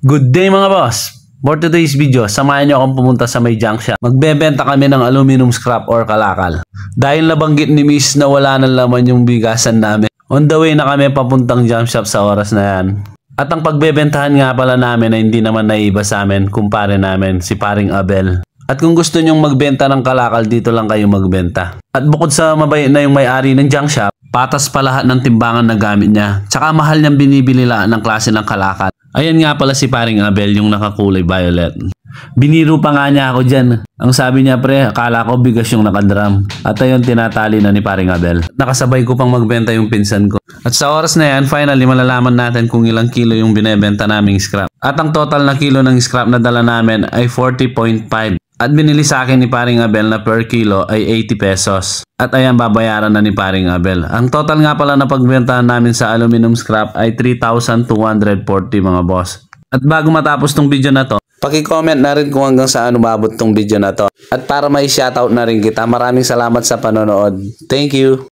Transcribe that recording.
Good day mga boss! For today's video, samahan niyo akong pumunta sa may junk shop. Magbebenta kami ng aluminum scrap or kalakal. Dahil nabanggit ni Miss na wala nang laman yung bigasan namin, on the way na kami papuntang junk shop sa oras na yan. At ang pagbebentahan nga pala namin ay hindi naman naiiba sa amin, kumpare namin, si paring Abel. At kung gusto nyong magbenta ng kalakal, dito lang kayo magbenta. At bukod sa mabait na yung may-ari ng junk shop, patas pa lahat ng timbangan na gamit niya. Tsaka mahal niyang binibili lang ng klase ng kalakal. Ayan nga pala si paring Abel, yung nakakulay violet. Biniro pa nga niya ako dyan. Ang sabi niya, pre, akala ko bigas yung nakadram. At ayun, tinatali na ni paring Abel. Nakasabay ko pang magbenta yung pinsan ko. At sa oras na yan, finally malalaman natin kung ilang kilo yung binebenta naming scrap. At ang total na kilo ng scrap na dala namin ay 40.5. At binili sa akin ni paring Abel na per kilo ay 80 pesos. At ayan, babayaran na ni paring Abel. Ang total nga pala na pagbentahan namin sa aluminum scrap ay 3,240 mga boss. At bago matapos tong video na to, paki-comment na rin kung hanggang saan umabot tong video na to. At para may shoutout na rin kita, maraming salamat sa panonood. Thank you!